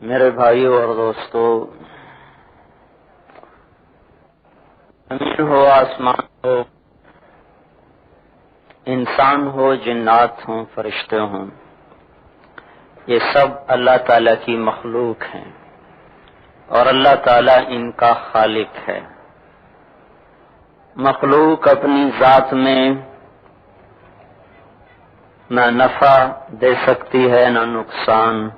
میرے بھائیوں اور دوستو، زمین ہو، آسمان ہو، انسان ہو، جنات ہوں، فرشتے ہوں، یہ سب اللہ تعالیٰ کی مخلوق ہیں اور اللہ تعالیٰ ان کا خالق ہے۔ مخلوق اپنی ذات میں نہ نفع دے سکتی ہے نہ نقصان،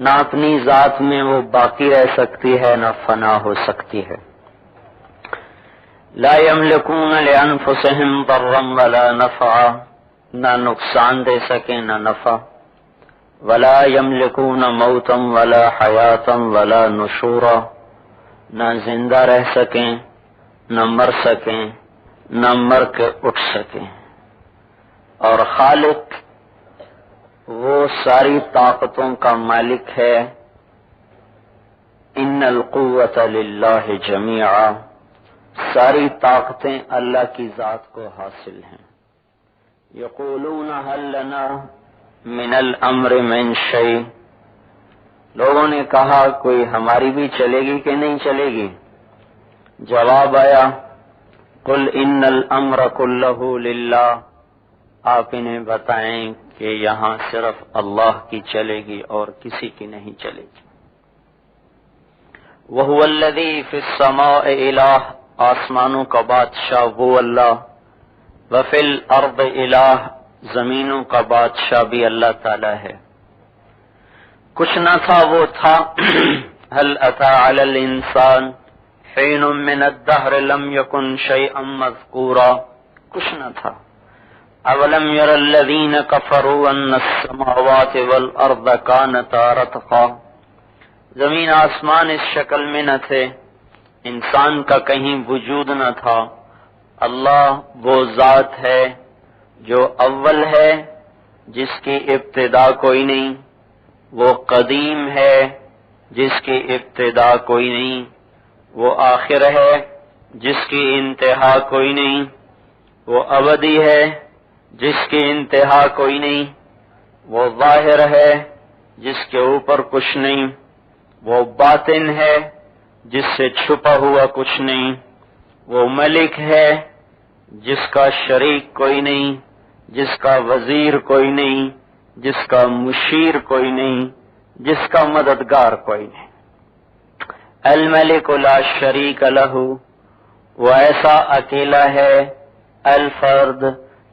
نہ اپنی ذات میں وہ باقی رہ سکتی ہے نہ فنا ہو سکتی ہے۔ لا یملکون لانفسہم ضرا ولا نفعا، نہ نقصان دے سکیں نہ نفع، ولا یملکون موتا ولا حیاتا ولا نشورا، نہ زندہ رہ سکیں نہ مر سکیں نہ مر کے اٹھ سکیں۔ اور خالق وہ ساری طاقتوں کا مالک ہے۔ ان القوۃ للہ جمیعا، ساری طاقتیں اللہ کی ذات کو حاصل ہیں۔ یقولون هل لنا من الامر من شیء، لوگوں نے کہا کوئی ہماری بھی چلے گی کہ نہیں چلے گی؟ جواب آیا قل ان الامر کلہ للہ، آپ انہیں بتائیں کہ یہاں صرف اللہ کی چلے گی اور کسی کی نہیں چلے گی۔ وَهُوَ الَّذِي فِي السَّمَاءِ الہ، آسمانوں کا بادشاہ وہ اللہ، وَفِي الْأَرْضِ الہ، زمینوں کا بادشاہ بھی اللہ تعالی ہے۔ کچھ نہ تھا وہ تھا۔ هل أتى على الإنسان حين من الدهر لم يكن شيئا مذكورا، کچھ نہ تھا۔ اولم ير الذين كفروا ان السماوات والارض كانتا رتقا، زمین آسمان اس شکل میں نہ تھے، انسان کا کہیں وجود نہ تھا۔ اللہ وہ ذات ہے جو اول ہے، جس کی ابتدا کوئی نہیں، وہ قدیم ہے جس کی ابتدا کوئی نہیں، وہ آخر ہے جس کی انتہا کوئی نہیں، وہ ابدی ہے جس کی انتہا کوئی نہیں، وہ ظاہر ہے جس کے اوپر کچھ نہیں، وہ باطن ہے جس سے چھپا ہوا کچھ نہیں، وہ ملک ہے جس کا شریک کوئی نہیں، جس کا وزیر کوئی نہیں، جس کا مشیر کوئی نہیں، جس کا مددگار کوئی نہیں۔ الملک لا شریک لہ، وہ ایسا اکیلا ہے۔ الفرد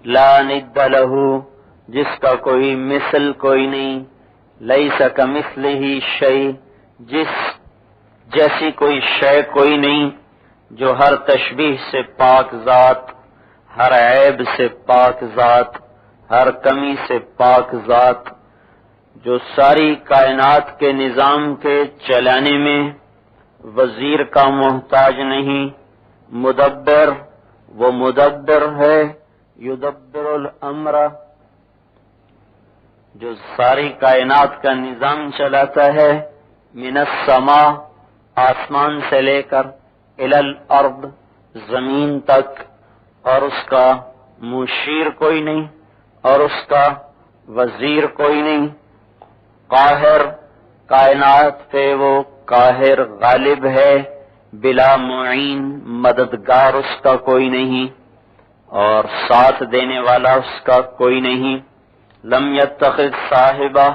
لا ند لہ، جس کا کوئی مثل کوئی نہیں۔ لیس کمثلہ شیء، جس جیسی کوئی شے کوئی نہیں، جو ہر تشبیہ سے پاک ذات، ہر عیب سے پاک ذات، ہر کمی سے پاک ذات، جو ساری کائنات کے نظام کے چلانے میں وزیر کا محتاج نہیں۔ مدبر، وہ مدبر ہے، یدبر الامر، جو ساری کائنات کا نظام چلاتا ہے۔ من السماء، آسمان سے لے کر، الی الارض، زمین تک، اور اس کا مشیر کوئی نہیں اور اس کا وزیر کوئی نہیں۔ قاہر، کائنات پہ وہ قاہر غالب ہے، بلا معین، مددگار اس کا کوئی نہیں اور ساتھ دینے والا اس کا کوئی نہیں۔ لم یتخذ صاحبہ،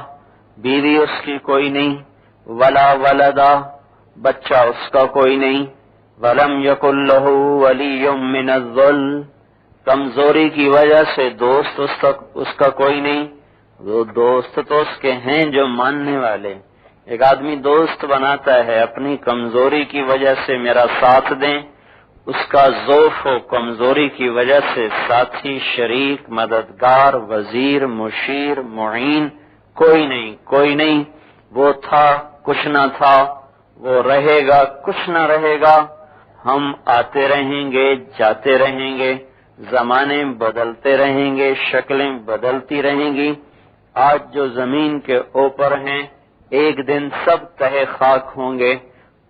بیوی اس کی کوئی نہیں۔ ولا ولدا، بچہ اس کا کوئی نہیں۔ ولم یکن لہ ولی من الذل، کمزوری کی وجہ سے دوست اس کا کوئی نہیں۔ وہ دوست تو اس کے ہیں جو ماننے والے۔ ایک آدمی دوست بناتا ہے اپنی کمزوری کی وجہ سے میرا ساتھ دیں، اس کا ضعف و کمزوری کی وجہ سے ساتھی، شریک، مددگار، وزیر، مشیر، معین کوئی نہیں، کوئی نہیں۔ وہ تھا، کچھ نہ تھا، وہ رہے گا، کچھ نہ رہے گا۔ ہم آتے رہیں گے، جاتے رہیں گے، زمانے بدلتے رہیں گے، شکلیں بدلتی رہیں گی۔ آج جو زمین کے اوپر ہیں، ایک دن سب تہے خاک ہوں گے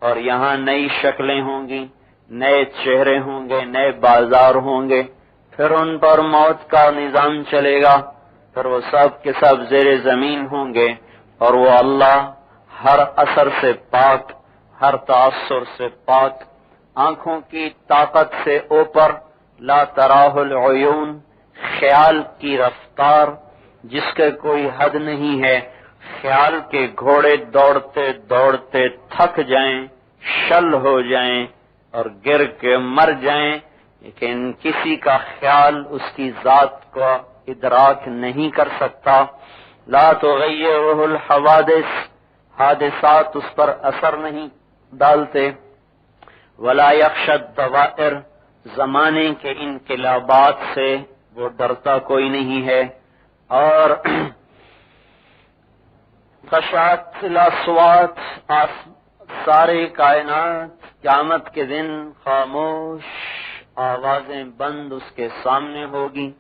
اور یہاں نئی شکلیں ہوں گی، نئے چہرے ہوں گے، نئے بازار ہوں گے۔ پھر ان پر موت کا نظام چلے گا، پھر وہ سب کے سب زیر زمین ہوں گے اور وہ اللہ ہر اثر سے پاک، ہر تاثر سے پاک، آنکھوں کی طاقت سے اوپر، لا تراہ العیون، خیال کی رفتار جس کے کوئی حد نہیں ہے، خیال کے گھوڑے دوڑتے دوڑتے تھک جائیں، شل ہو جائیں اور گر کے مر جائیں، لیکن کسی کا خیال اس کی ذات کا ادراک نہیں کر سکتا۔ لا تغیرہ الحوادث، حادثات اس پر اثر نہیں ڈالتے۔ ولا یخشی الدوائر، زمانے کے انقلابات سے وہ ڈرتا کوئی نہیں ہے۔ اور خشعت الاصوات، ساری کائنات قیامت کے دن خاموش، آوازیں بند اس کے سامنے ہوگی،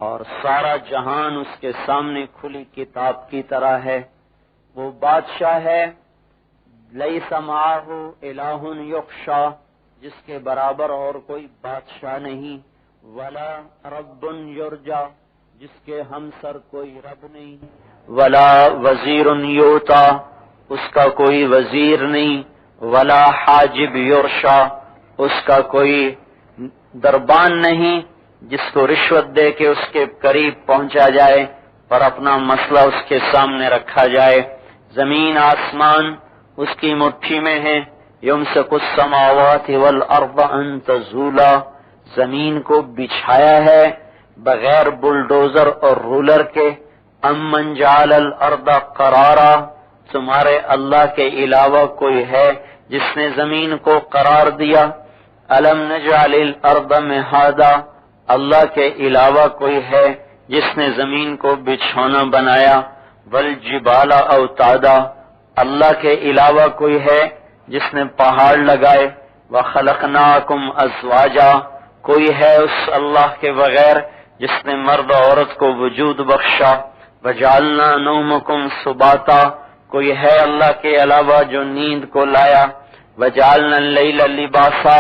اور سارا جہان اس کے سامنے کھلی کتاب کی طرح ہے۔ وہ بادشاہ ہے، لیس معہ الہ یخشی، جس کے برابر اور کوئی بادشاہ نہیں، ولا رب یرجا، جس کے ہمسر کوئی رب نہیں، ولا وزیر یؤتا، اس کا کوئی وزیر نہیں، ولا حاجب یرشا، اس کا کوئی دربان نہیں جس کو رشوت دے کے اس کے قریب پہنچا جائے اور اپنا مسئلہ اس کے سامنے رکھا جائے۔ زمین آسمان اس کی مٹھی میں ہے، یمسک السماوات والارض ان تزولا، زمین کو بچھایا ہے بغیر بلڈوزر اور رولر کے۔ امن جعل الارض قرارا، تمہارے اللہ کے علاوہ کوئی ہے جس نے زمین کو قرار دیا؟ الم نجعل الارض مہادا، اللہ کے علاوہ کوئی ہے جس نے زمین کو بچھونا بنایا؟ والجبال اوتادا، اللہ کے علاوہ کوئی ہے جس نے پہاڑ لگائے؟ وخلقناکم ازواجا، کوئی ہے اس اللہ کے بغیر جس نے مرد و عورت کو وجود بخشا؟ وجعلنا نومکم سباتا، کوئی ہے اللہ کے علاوہ جو نیند کو لایا؟ وجعلنا اللیل لباسا،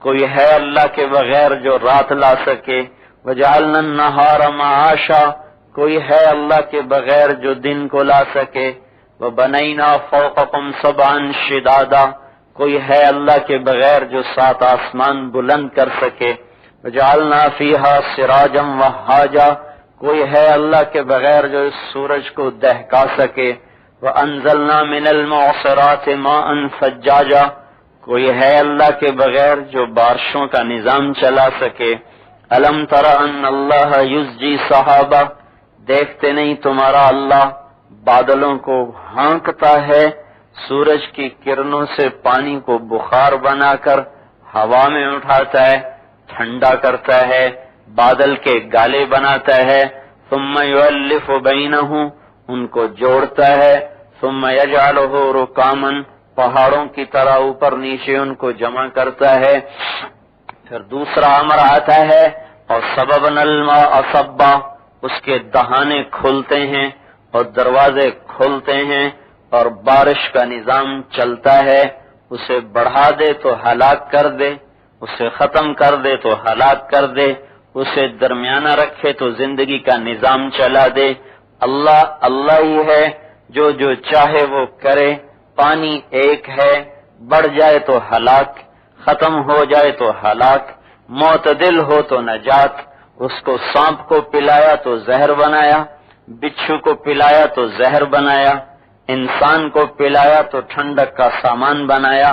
کوئی ہے اللہ کے بغیر جو رات لا سکے؟ وجعلنا النہار معاشا، کوئی ہے اللہ کے بغیر جو دن کو لا سکے؟ وبنینا فوقکم سبعا شدادا، کوئی ہے اللہ کے بغیر جو 7 آسمان بلند کر سکے؟ وجعلنا فیہا سراجا وہاجا، کوئی ہے اللہ کے بغیر جو اس سورج کو دہکا سکے؟ وانزلنا من المعصرات ماء ثجاجا، کوئی ہے اللہ کے بغیر جو بارشوں کا نظام چلا سکے؟ الم تر ان اللہ یزجی صحابہ، دیکھتے نہیں تمہارا اللہ بادلوں کو ہانکتا ہے، سورج کی کرنوں سے پانی کو بخار بنا کر ہوا میں اٹھاتا ہے، ٹھنڈا کرتا ہے، بادل کے گالے بناتا ہے، ثم یؤلف بینہ، ان کو جوڑتا ہے، ثم یجعلہ رکاما، پہاڑوں کی طرح اوپر نیچے ان کو جمع کرتا ہے۔ پھر دوسرا امر آتا ہے، اور سببنا الماء صبا، اس کے دہانے کھلتے ہیں اور دروازے کھلتے ہیں اور بارش کا نظام چلتا ہے، اسے بڑھا دے تو ہلاک کر دے، اسے ختم کر دے تو ہلاک کر دے، اسے درمیانہ رکھے تو زندگی کا نظام چلا دے۔ اللہ ہی ہے جو چاہے وہ کرے۔ پانی ایک ہے، بڑھ جائے تو ہلاک، ختم ہو جائے تو ہلاک، معتدل ہو تو نجات۔ اس کو سانپ کو پلایا تو زہر بنایا، بچھو کو پلایا تو زہر بنایا، انسان کو پلایا تو ٹھنڈک کا سامان بنایا،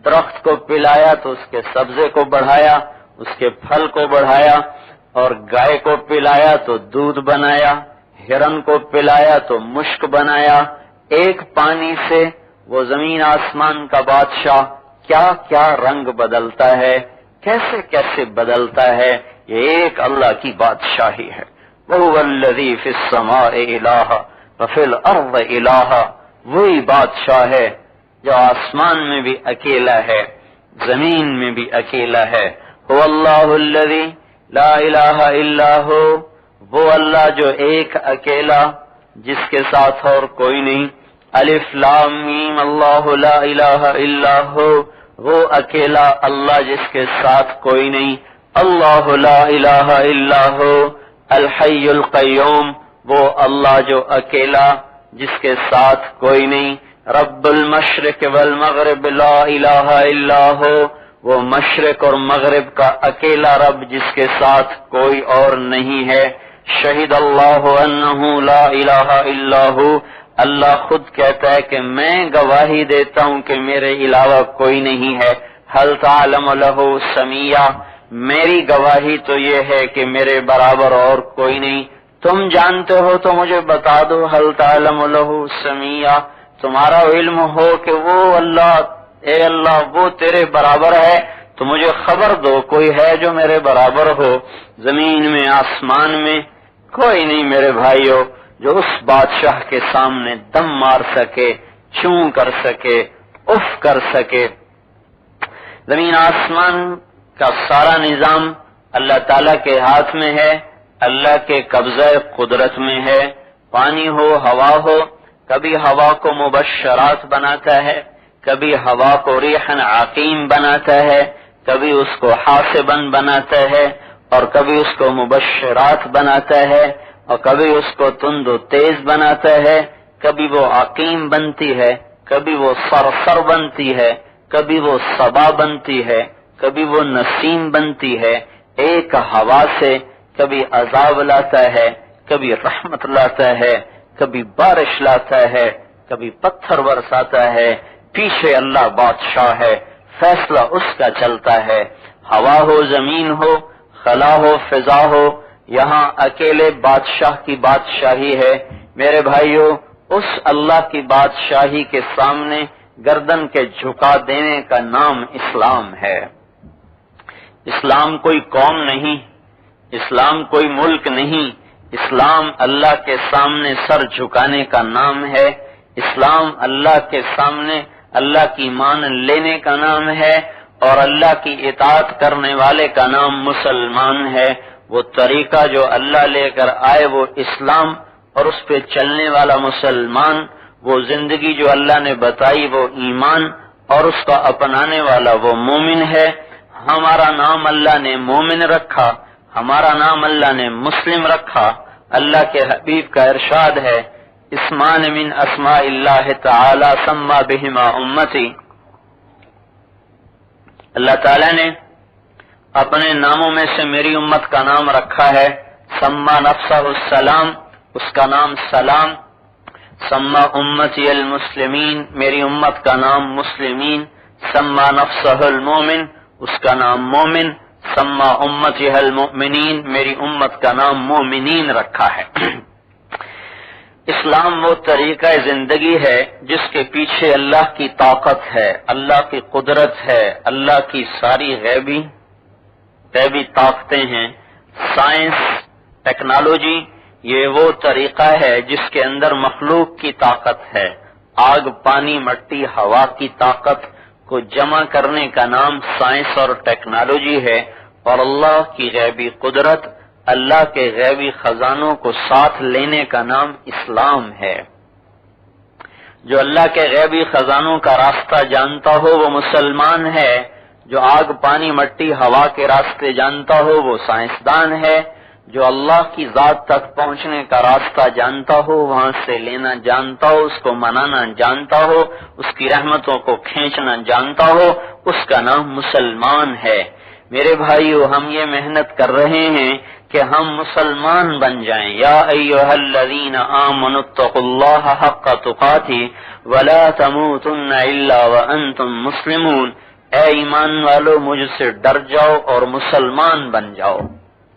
درخت کو پلایا تو اس کے سبزے کو بڑھایا، اس کے پھل کو بڑھایا، اور گائے کو پلایا تو دودھ بنایا، ہرن کو پلایا تو مشک بنایا۔ ایک پانی سے وہ زمین آسمان کا بادشاہ کیا کیا رنگ بدلتا ہے، کیسے کیسے بدلتا ہے، یہ ایک اللہ کی بادشاہی ہے۔ وَهُوَ الَّذِي فِي السَّمَاءِ إِلَٰهٌ وَفِي الْأَرْضِ إِلَٰهٌ، وہی بادشاہ ہے جو آسمان میں بھی اکیلا ہے، زمین میں بھی اکیلا ہے۔ هُوَ اللَّهُ الَّذِي لَا إِلَٰهَ إِلَّا هُوَ، وہ اللہ جو ایک اکیلا، جس کے ساتھ اور کوئی نہیں۔ الف لام میم اللہ لا الہ الا ہو، وہ اکیلا اللہ جس کے ساتھ کوئی نہیں۔ اللہ لا الہ الا ہو، الحی القیوم، وہ اللہ جو اکیلا جس کے ساتھ کوئی نہیں۔ رب المشرق والمغرب لا الہ الا ہو، وہ مشرق اور مغرب کا اکیلا رب جس کے ساتھ کوئی اور نہیں ہے۔ شہید اللہ انہ لا الہ الا ہو، اللہ خود کہتا ہے کہ میں گواہی دیتا ہوں کہ میرے علاوہ کوئی نہیں ہے۔ هل تعلم له سمیہ، میری گواہی تو یہ ہے کہ میرے برابر اور کوئی نہیں۔ تم جانتے ہو تو مجھے بتا دو، هل تعلم له سمیہ، تمہارا علم ہو کہ وہ اللہ، اے اللہ وہ تیرے برابر ہے تو مجھے خبر دو، کوئی ہے جو میرے برابر ہو؟ زمین میں آسمان میں کوئی نہیں میرے بھائیو جو اس بادشاہ کے سامنے دم مار سکے، چوں کر سکے، اف کر سکے۔ زمین آسمان کا سارا نظام اللہ تعالیٰ کے ہاتھ میں ہے، اللہ کے قبضہ قدرت میں ہے۔ پانی ہو، ہوا ہو، کبھی ہوا کو مبشرات بناتا ہے، کبھی ہوا کو ریحن عقیم بناتا ہے، کبھی اس کو حاسبن بناتا ہے، اور کبھی اس کو مبشرات بناتا ہے، اور کبھی اس کو تند و تیز بناتا ہے، کبھی وہ عقیم بنتی ہے، کبھی وہ صرصر بنتی ہے، کبھی وہ صبا بنتی ہے، کبھی وہ نسیم بنتی ہے۔ ایک ہوا سے کبھی عذاب لاتا ہے، کبھی رحمت لاتا ہے، کبھی بارش لاتا ہے، کبھی پتھر برساتا ہے۔ پیچھے اللہ بادشاہ ہے، فیصلہ اس کا چلتا ہے۔ ہوا ہو، زمین ہو، خلا ہو، فضا ہو، یہاں اکیلے بادشاہ کی بادشاہی ہے۔ میرے بھائیو، اس اللہ کی بادشاہی کے سامنے گردن کے جھکا دینے کا نام اسلام ہے۔ اسلام کوئی قوم نہیں، اسلام کوئی ملک نہیں، اسلام اللہ کے سامنے سر جھکانے کا نام ہے۔ اسلام اللہ کے سامنے اللہ کی مان لینے کا نام ہے، اور اللہ کی اطاعت کرنے والے کا نام مسلمان ہے۔ وہ طریقہ جو اللہ لے کر آئے وہ اسلام، اور اس پہ چلنے والا مسلمان۔ وہ زندگی جو اللہ نے بتائی وہ ایمان، اور اس کا اپنانے والا وہ مومن ہے۔ ہمارا نام اللہ نے مومن رکھا، ہمارا نام اللہ نے مسلم رکھا۔ اللہ کے حبیب کا ارشاد ہے، اسمان من اسماء اللہ تعالی سما بہما امتی، اللہ تعالی نے اپنے ناموں میں سے میری امت کا نام رکھا ہے۔ سما نفسہ السلام، اس کا نام سلام۔ سما امتی المسلمین، میری امت کا نام مسلمین۔ سما نفسہ المومن، اس کا نام مومن۔ سما امتی المؤمنین، میری امت کا نام مومنین رکھا ہے۔ اسلام وہ طریقہ زندگی ہے جس کے پیچھے اللہ کی طاقت ہے، اللہ کی قدرت ہے، اللہ کی ساری غیبی طاقتیں ہیں۔ سائنس، ٹیکنالوجی، یہ وہ طریقہ ہے جس کے اندر مخلوق کی طاقت ہے۔ آگ، پانی، مٹی، ہوا کی طاقت کو جمع کرنے کا نام سائنس اور ٹیکنالوجی ہے، اور اللہ کی غیبی قدرت، اللہ کے غیبی خزانوں کو ساتھ لینے کا نام اسلام ہے۔ جو اللہ کے غیبی خزانوں کا راستہ جانتا ہو وہ مسلمان ہے، جو آگ، پانی، مٹی، ہوا کے راستے جانتا ہو وہ سائنسدان ہے، جو اللہ کی ذات تک پہنچنے کا راستہ جانتا ہو، وہاں سے لینا جانتا ہو، اس کو منانا جانتا ہو، اس کی رحمتوں کو کھینچنا جانتا ہو، اس کا نام مسلمان ہے۔ میرے بھائیو، ہم یہ محنت کر رہے ہیں کہ ہم مسلمان بن جائیں۔ یا ایھا الذین آمنوا اتقوا اللہ حق تقاتہ ولا تموتن الا وانتم مسلمون، اے ایمان والو مجھ سے ڈر جاؤ اور مسلمان بن جاؤ،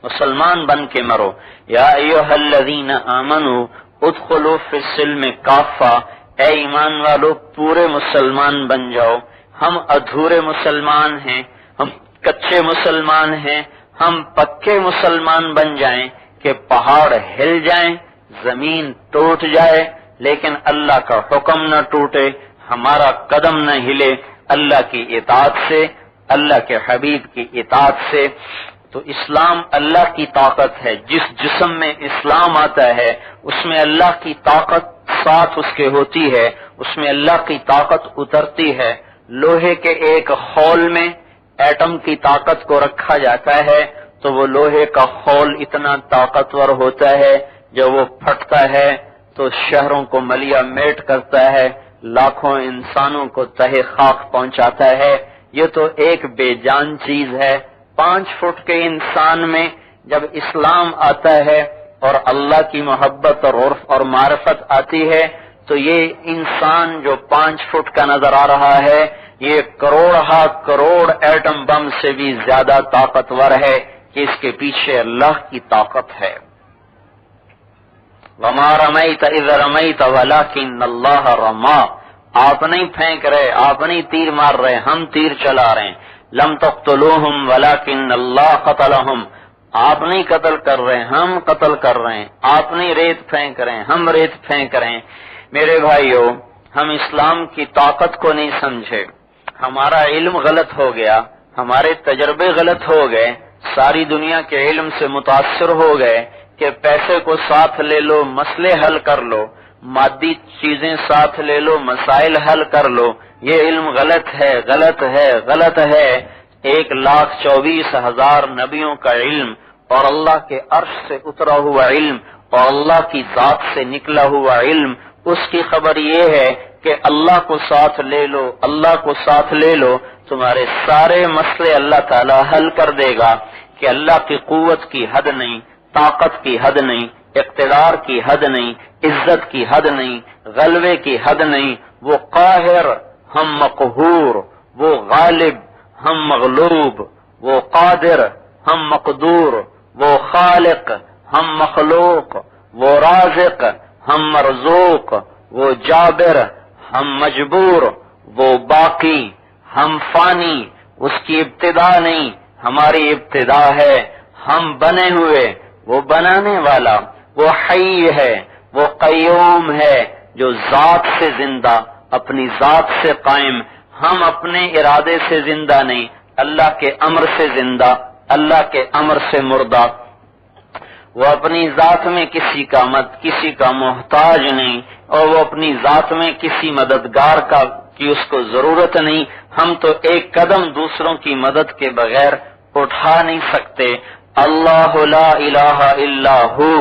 مسلمان بن کے مرو۔ یا ایھا الذین آمنوا ادخلوا فی السلم کافہ، اے ایمان والو پورے مسلمان بن جاؤ۔ ہم ادھورے مسلمان ہیں، ہم کچے مسلمان ہیں، ہم پکے مسلمان بن جائیں کہ پہاڑ ہل جائیں، زمین ٹوٹ جائے، لیکن اللہ کا حکم نہ ٹوٹے، ہمارا قدم نہ ہلے اللہ کی اطاعت سے، اللہ کے حبیب کی اطاعت سے۔ تو اسلام اللہ کی طاقت ہے، جس جسم میں اسلام آتا ہے اس میں اللہ کی طاقت ساتھ اس کے ہوتی ہے، اس میں اللہ کی طاقت اترتی ہے۔ لوہے کے ایک خول میں ایٹم کی طاقت کو رکھا جاتا ہے تو وہ لوہے کا خول اتنا طاقتور ہوتا ہے، جب وہ پھٹتا ہے تو شہروں کو ملیا میٹ کرتا ہے، لاکھوں انسانوں کو تہہ خاک پہنچاتا ہے، یہ تو ایک بے جان چیز ہے۔ 5 فٹ کے انسان میں جب اسلام آتا ہے اور اللہ کی محبت اور عرف اور معرفت آتی ہے تو یہ انسان جو 5 فٹ کا نظر آ رہا ہے یہ کروڑ ایٹم بم سے بھی زیادہ طاقتور ہے کہ اس کے پیچھے اللہ کی طاقت ہے۔ وَمَا رَمَيْتَ إِذْ رَمَيْتَ وَلَكِنَّ اللَّهَ رَمَى، آپ نہیں پھینک رہے، آپ نہیں تیر مار رہے، ہم تیر چلا رہے ہیں۔ لَمْ تَقْتُلُوهُمْ وَلَكِنَّ اللَّهَ قَتَلَهُمْ، آپ نہیں قتل کر رہے، ہم قتل کر رہے ہیں۔ آپ نہیں ریت پھینک رہے ہیں، ہم ریت پھینک رہے ہیں۔ میرے بھائیو، ہم اسلام کی طاقت کو نہیں سمجھے، ہمارا علم غلط ہو گیا، ہمارے تجربے غلط ہو گئے، ساری دنیا کے علم سے متاثر ہو گئے کہ پیسے کو ساتھ لے لو مسئلے حل کر لو، مادی چیزیں ساتھ لے لو مسائل حل کر لو۔ یہ علم غلط ہے، غلط ہے، غلط ہے۔ 1,24,000 نبیوں کا علم اور اللہ کے عرش سے اترا ہوا علم اور اللہ کی ذات سے نکلا ہوا علم، اس کی خبر یہ ہے کہ اللہ کو ساتھ لے لو، اللہ کو ساتھ لے لو، تمہارے سارے مسئلے اللہ تعالی حل کر دے گا۔ کہ اللہ کی قوت کی حد نہیں، طاقت کی حد نہیں، اقتدار کی حد نہیں، عزت کی حد نہیں، غلبے کی حد نہیں۔ وہ قاہر، ہم مقہور، وہ غالب، ہم مغلوب، وہ قادر، ہم مقدور، وہ خالق، ہم مخلوق، وہ رازق، ہم مرزوق، وہ جابر، ہم مجبور، وہ باقی، ہم فانی، اس کی ابتدا نہیں، ہماری ابتدا ہے۔ ہم بنے ہوئے، وہ بنانے والا، وہ حی ہے، وہ قیوم ہے، جو ذات سے زندہ، اپنی ذات سے قائم۔ ہم اپنے ارادے سے زندہ نہیں، اللہ کے امر سے زندہ، اللہ کے امر سے مردہ۔ وہ اپنی ذات میں کسی کا محتاج نہیں، اور وہ اپنی ذات میں کسی مددگار کی اس کو ضرورت نہیں۔ ہم تو ایک قدم دوسروں کی مدد کے بغیر اٹھا نہیں سکتے۔ اللہ لا الہ الا ہو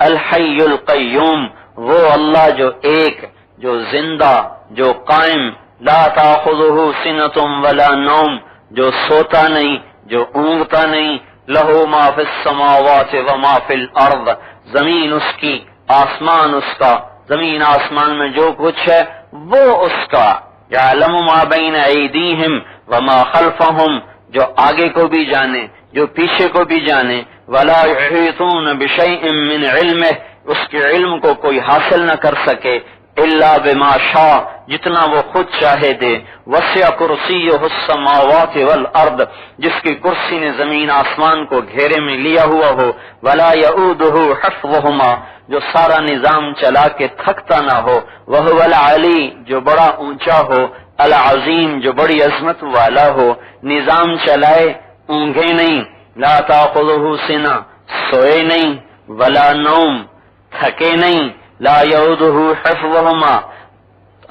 الحی القیوم، وہ اللہ جو ایک، جو زندہ، جو قائم، لا تاخذہ سنۃ ولا نوم، جو سوتا نہیں، جو اونگتا نہیں، لہ ما فی السماوات وما فی الارض، زمین اس کی، آسمان اس کا، زمین آسمان میں جو کچھ ہے وہ اس کا۔ یعلم ما بین ایدیہم وما خلفہم، جو آگے کو بھی جانے، جو پیچھے کو بھی جانے۔ ولا یحیطون بشیء من علمہ، اس کے علم کو کوئی حاصل نہ کر سکے، الا بما شاء، جتنا وہ خود چاہے دے۔ وسع کرسیہ السماوات والارض، جس کی کرسی نے زمین آسمان کو گھیرے میں لیا ہوا ہو۔ ولا یؤودہ حفظہما، جو سارا نظام چلا کے تھکتا نہ ہو۔ وہو العلی، جو بڑا اونچا ہو۔ العظیم، جو بڑی عظمت والا ہو۔ نظام چلائے، اونگے نہیں۔ لا تاخذہ سنہ، سوئے نہیں۔ ولا نوم، تھکے نہیں۔ لا یؤودہ حفظہما،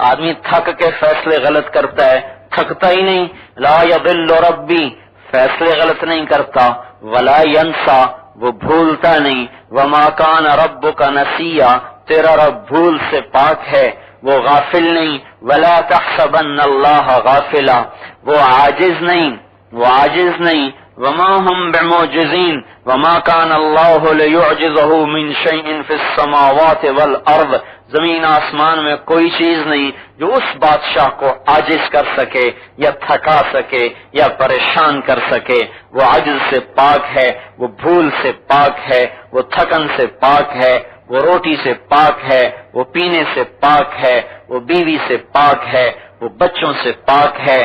آدمی تھک کے فیصلے غلط کرتا ہے، تھکتا ہی نہیں۔ لا یضل ربی، فیصلے غلط نہیں کرتا۔ ولا ینسا، وہ بھولتا نہیں۔ وما کان ربک نسیا، تیرا رب بھول سے پاک ہے، وہ غافل نہیں۔ ولا تحسبن اللہ غافلا، وہ عاجز نہیں۔ وما هم بمعجزین، وما کان اللہ لیعجزہ من شیء فی السماوات والارض، زمین آسمان میں کوئی چیز نہیں جو اس بادشاہ کو عاجز کر سکے یا تھکا سکے یا پریشان کر سکے۔ وہ عجز سے پاک ہے، وہ بھول سے پاک ہے، وہ تھکن سے پاک ہے، وہ روٹی سے پاک ہے، وہ پینے سے پاک ہے، وہ بیوی سے پاک ہے، وہ بچوں سے پاک ہے،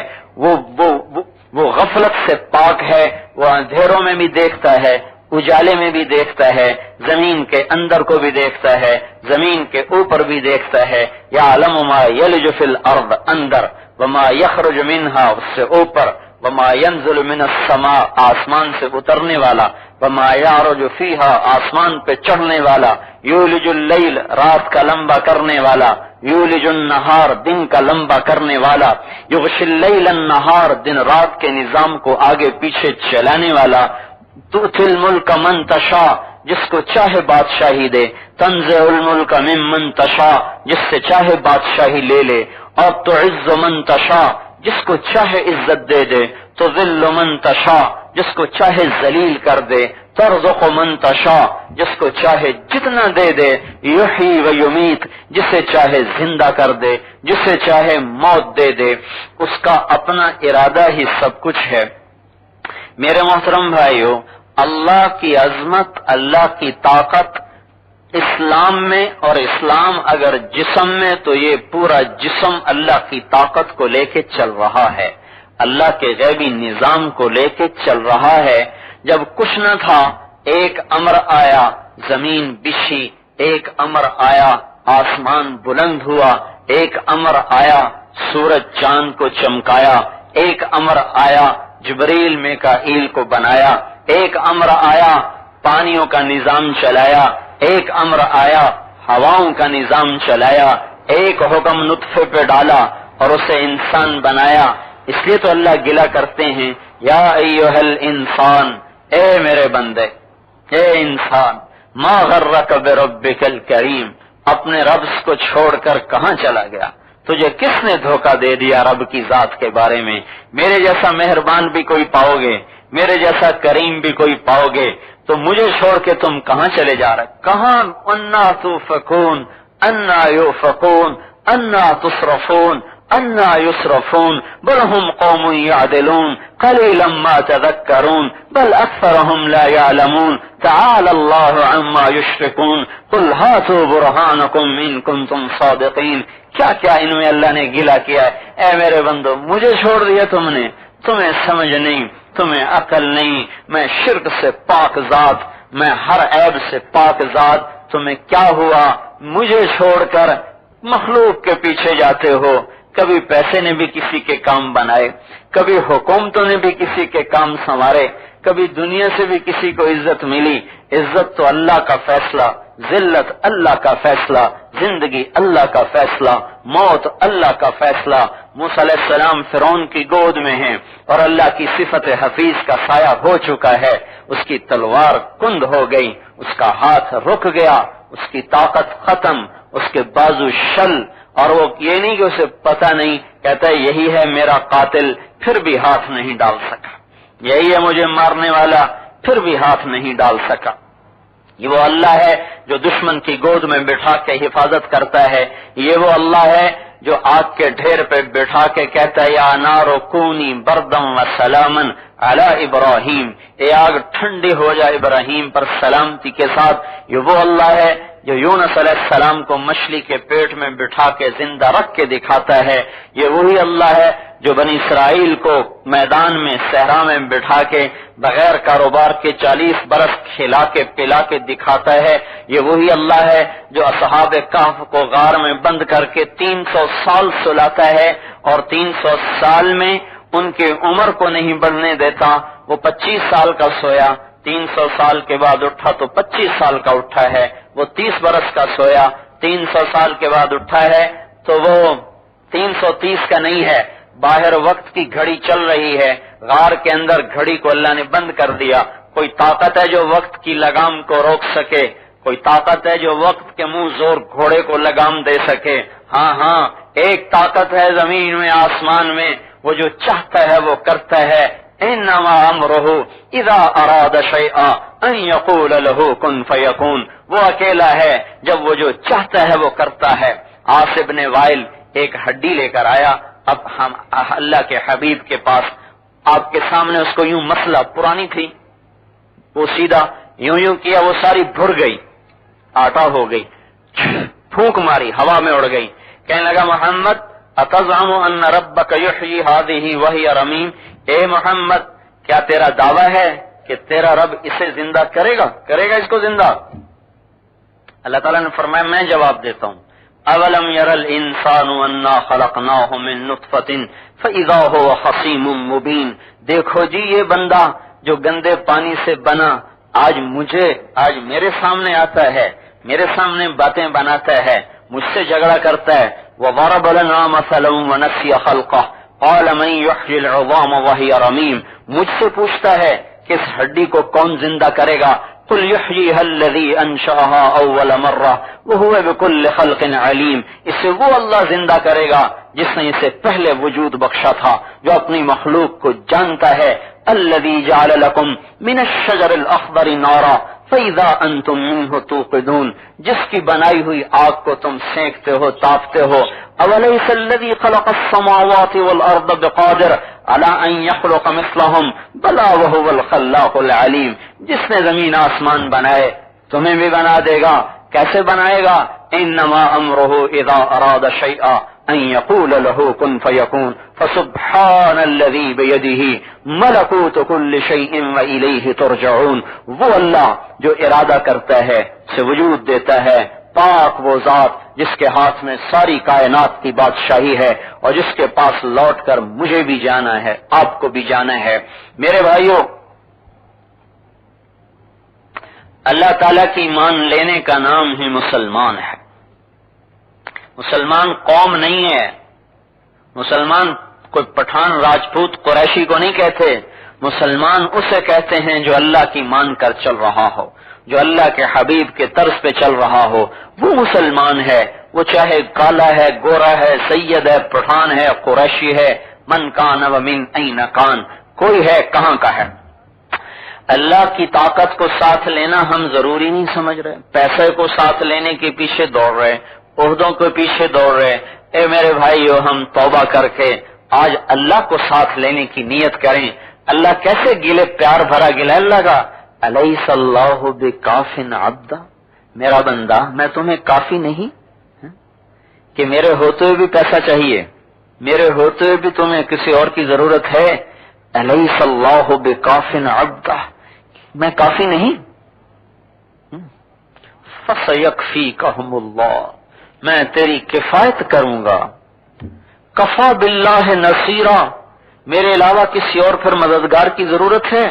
وہ غفلت سے پاک ہے۔ وہ اندھیروں میں بھی دیکھتا ہے، اجالے میں بھی دیکھتا ہے، زمین کے اندر کو بھی دیکھتا ہے، زمین کے اوپر بھی دیکھتا ہے۔ یعلم ما یلج فی الارض، اندر، وما یخرج منہا، اس سے اوپر، وما ینزل من السماء، آسمان سے اترنے والا، وما یعرج فیہا، آسمان پہ چڑھنے والا، یولج اللیل، رات کا لمبا کرنے والا، یولج النہار، دن کا لمبا کرنے والا، یغشی اللیل النہار، دن رات کے نظام کو آگے پیچھے چلانے والا، تؤتی الملک من تشاء، جس کو چاہے بادشاہی دے، تنزع الملک ممن تشاء، جس سے چاہے بادشاہی لے لے، اور تعز من تشاء، جس کو چاہے عزت دے دے، تو ذل من تشاء، جس کو چاہے ذلیل کر دے، ترزق من تشاء، جس کو چاہے جتنا دے دے، یحیی و یمیت، جسے چاہے زندہ کر دے، جسے چاہے موت دے دے، اس کا اپنا ارادہ ہی سب کچھ ہے۔ میرے محترم بھائیو، اللہ کی عظمت، اللہ کی طاقت اسلام میں، اور اسلام اگر جسم میں تو یہ پورا جسم اللہ کی طاقت کو لے کے چل رہا ہے، اللہ کے غیبی نظام کو لے کے چل رہا ہے۔ جب کچھ نہ تھا، ایک امر آیا، زمین بچھی، ایک امر آیا، آسمان بلند ہوا، ایک امر آیا، سورج چاند کو چمکایا، ایک امر آیا، جبریل میکائیل کو بنایا، ایک امر آیا، پانیوں کا نظام چلایا، ایک امر آیا، ہواؤں کا نظام چلایا، ایک حکم نطفے پہ ڈالا اور اسے انسان بنایا۔ اس لیے تو اللہ گلہ کرتے ہیں، یا ایھا الانسان، اے میرے بندے، اے انسان، ما غرک بربک الکریم، اپنے رب کو چھوڑ کر کہاں چلا گیا؟ تجھے کس نے دھوکہ دے دیا رب کی ذات کے بارے میں؟ میرے جیسا مہربان بھی کوئی پاؤ گے، میرے جیسا کریم بھی کوئی پاؤ گے، تو مجھے چھوڑ کے تم کہاں چلے جا رہے؟ کہاں؟ انا توفکون، انا یوفکون، انا تصرفون، انا یصرفون، بل هم قوم یعدلون، قلیلا ما تذکرون، بل اکثرهم لا یعلمون، تعالی اللہ عما یشرکون، قل ہاتوا برہانکم ان کنتم صادقین۔ کیا کیا ان میں اللہ نے گلہ کیا ہے؟ اے میرے بندو، مجھے چھوڑ دیا تم نے، تمہیں سمجھ نہیں، تمہیں عقل نہیں، میں شرک سے پاک ذات، میں ہر عیب سے پاک ذات، تمہیں کیا ہوا؟ مجھے چھوڑ کر مخلوق کے پیچھے جاتے ہو۔ کبھی پیسے نے بھی کسی کے کام بنائے، کبھی حکومتوں نے بھی کسی کے کام سنوارے، کبھی دنیا سے بھی کسی کو عزت ملی۔ عزت تو اللہ کا فیصلہ، ذلت اللہ کا فیصلہ، زندگی اللہ کا فیصلہ، موت اللہ کا فیصلہ۔ موسیٰ علیہ السلام فرعون کی گود میں ہیں اور اللہ کی صفت حفیظ کا سایہ ہو چکا ہے، اس کی تلوار کند ہو گئی، اس کا ہاتھ رک گیا، اس کی طاقت ختم، اس کے بازو شل، اور وہ یہ نہیں کہ اسے پتہ نہیں، کہتا ہے یہی ہے میرا قاتل، پھر بھی ہاتھ نہیں ڈال سکا، یہی ہے مجھے مارنے والا، پھر بھی ہاتھ نہیں ڈال سکا۔ یہ وہ اللہ ہے جو دشمن کی گود میں بٹھا کے حفاظت کرتا ہے، یہ وہ اللہ ہے جو آگ کے ڈھیر پہ بٹھا کے کہتا ہے یا نار کونی بردم و سلامن علی ابراہیم، اے آگ ٹھنڈی ہو جائے ابراہیم پر سلامتی کے ساتھ۔ یہ وہ اللہ ہے جو یونس علیہ السلام کو مچھلی کے پیٹ میں بٹھا کے زندہ رکھ کے دکھاتا ہے، یہ وہی اللہ ہے جو بنی اسرائیل کو میدان میں صحرا میں بٹھا کے بغیر کاروبار کے 40 برس کھلا کے پلا کے دکھاتا ہے، یہ وہی اللہ ہے جو اصحاب کہف کو غار میں بند کر کے 300 سال سلاتا ہے، اور 300 سال میں ان کی عمر کو نہیں بڑھنے دیتا۔ وہ 25 سال کا سویا، 300 سال کے بعد اٹھا تو 25 سال کا اٹھا ہے، وہ 30 برس کا سویا، 300 سال کے بعد اٹھا ہے تو وہ 330 کا نہیں ہے۔ باہر وقت کی گھڑی چل رہی ہے، غار کے اندر گھڑی کو اللہ نے بند کر دیا۔ کوئی طاقت ہے جو وقت کی لگام کو روک سکے؟ کوئی طاقت ہے جو وقت کے منہ زور گھوڑے کو لگام دے سکے؟ ہاں، ایک طاقت ہے زمین میں آسمان میں، وہ جو چاہتا ہے وہ کرتا ہے۔ انما امرہ اذا اراد شیئا ان یقول له کن فیکون، وہ اکیلا ہے، جب وہ جو چاہتا ہے وہ کرتا ہے۔ عاص بن وائل ایک ہڈی لے کر آیا اب ہم اللہ کے حبیب کے پاس، آپ کے سامنے اس کو یوں مسئلہ پرانی تھی، وہ سیدھا یوں کیا، وہ ساری بھر گئی، آٹا ہو گئی، پھونک ماری، ہوا میں اڑ گئی۔ کہنے لگا محمد اتزعم ان ربک یحیی هذه وهي رمیم، اے محمد کیا تیرا دعویٰ ہے کہ تیرا رب اسے زندہ کرے گا اس کو زندہ؟ اللہ تعالیٰ نے فرمایا میں جواب دیتا ہوں، اولم یر الانسان انا خلقناہ من نطفۃ فاذا هو خصیم مبین، دیکھو جی یہ بندہ جو گندے پانی سے بنا آج میرے سامنے آتا ہے، میرے سامنے باتیں بناتا ہے، مجھ سے جھگڑا کرتا ہے۔ وضرب لنا مثلا ونسی خلقہ قال من یحیی العظام وهي رمیم، مجھ سے پوچھتا ہے کہ اس ہڈی کو کون زندہ کرے گا، قل یحییھا الذی انشأھا اول مرہ وہو بکل خلق علیم، اسے وہ اللہ زندہ کرے گا جس نے اسے پہلے وجود بخشا تھا، جو اپنی مخلوق کو جانتا ہے۔ الذی جعل لکم من الشجر الاخضر نارا فَإِذَا أَنْتُمْ مِنْهُ تُوقِدُونَ، جس کی بنائی ہوئی آگ کو تم سینکتے ہو، تاپتے ہو۔ أَوَلَيْسَ الَّذِي خَلَقَ السَّمَاوَاتِ وَالْأَرْضَ بِقَادِرٍ عَلَىٰ أَن يَخْلُقَ مِثْلَهُم بَلَىٰ وَهُوَ الْخَلَّاقُ الْعَلِيمُ، جس نے زمین آسمان بنائے تمہیں بھی بنا دے گا۔ کیسے بنائے گا؟ إِنَّمَا أَمْرُهُ إِذَا أَرَادَ شَيْئًا أَن يَقُولَ لَهُ كُن فَيَكُونُ فَسُبْحَانَ الَّذِي بِيَدِهِ مَلَكُوتُ كُلِّ شَيْءٍ وَإِلَيْهِ تُرْجَعُونَ، وہ اللہ جو ارادہ کرتا ہے اسے وجود دیتا ہے، پاک وہ ذات جس کے ہاتھ میں ساری کائنات کی بادشاہی ہے اور جس کے پاس لوٹ کر مجھے بھی جانا ہے، آپ کو بھی جانا ہے۔ میرے بھائیو، اللہ تعالیٰ کی مان لینے کا نام ہی مسلمان ہے۔ مسلمان قوم نہیں ہے، مسلمان کوئی پٹھان راجپوت قریشی کو نہیں کہتے، مسلمان اسے کہتے ہیں جو اللہ کی مان کر چل رہا ہو، جو اللہ کے حبیب کے طرز پہ چل رہا ہو، وہ مسلمان ہے۔ وہ چاہے کالا ہے، گورا ہے، سید ہے، پٹھان ہے، قریشی ہے، من کان ومن این کان، کوئی ہے کہاں کا ہے۔ اللہ کی طاقت کو ساتھ لینا ہم ضروری نہیں سمجھ رہے، پیسے کو ساتھ لینے کے پیچھے دوڑ رہے، عہدوں کے پیچھے دوڑ رہے۔ اے میرے بھائیو، ہم توبہ کر کے آج اللہ کو ساتھ لینے کی نیت کریں۔ اللہ کیسے گلے، پیار بھرا گلا اللہ کا، الیس اللہ بکاف عبدا، میرا بندہ میں تمہیں کافی نہیں کہ میرے ہوتے ہوئے بھی پیسہ چاہیے، میرے ہوتے ہوئے بھی تمہیں کسی اور کی ضرورت ہے۔ الیس اللہ بکاف عبدا، میں کافی نہیں؟ فسیکفیکہم اللہ، میں تیری کفایت کروں گا۔ کفا باللہ نصیرا، میرے علاوہ کسی اور پھر مددگار کی ضرورت ہے؟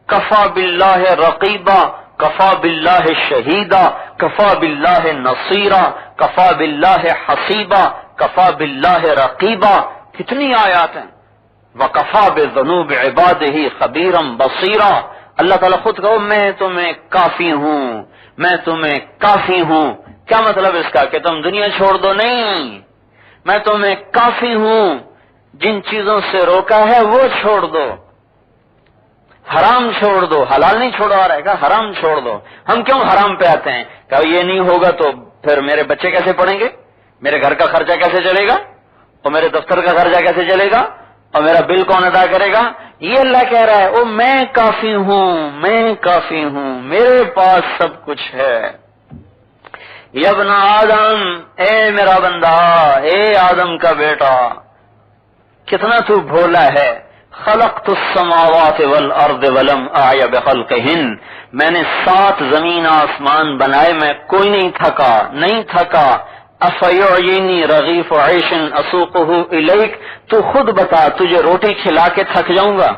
کفا باللہ رقیبا، کفا باللہ شہیدا، کفا باللہ نصیرا، کفا باللہ حسیبا، کفا باللہ رقیبا، کتنی آیات ہیں۔ وکفا بذنوب عبادہ خبیرا بصیرا، اللہ تعالیٰ خود کہو میں تمہیں کافی ہوں، میں تمہیں کافی ہوں۔ کیا مطلب اس کا کہ تم دنیا چھوڑ دو؟ نہیں، میں تمہیں کافی ہوں، جن چیزوں سے روکا ہے وہ چھوڑ دو، حرام چھوڑ دو، حلال نہیں چھوڑا رہے گا، حرام چھوڑ دو۔ ہم کیوں حرام پہ آتے ہیں کہ یہ نہیں ہوگا تو پھر میرے بچے کیسے پڑھیں گے، میرے گھر کا خرچہ کیسے چلے گا، اور میرے دفتر کا خرچہ کیسے چلے گا، اور میرا بل کون ادا کرے گا؟ یہ اللہ کہہ رہا ہے او میں کافی ہوں، میں کافی ہوں، میرے پاس سب کچھ ہے۔ یا ابن آدم، اے میرا بندہ، اے آدم کا بیٹا، کتنا تو بھولا ہے۔ خلقت السماوات والارض ولم اعی بخلقہن، میں نے 7 زمین آسمان بنائے، میں کوئی نہیں تھکا، نہیں تھکا۔ افیعینی رغیف عیش اسوقہ الیک، تو خود بتا تجھے روٹی کھلا کے تھک جاؤں گا؟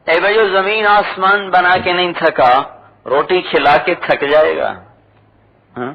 اے بھائیو، زمین آسمان بنا کے نہیں تھکا، روٹی کھلا کے تھک جائے گا؟ ہاں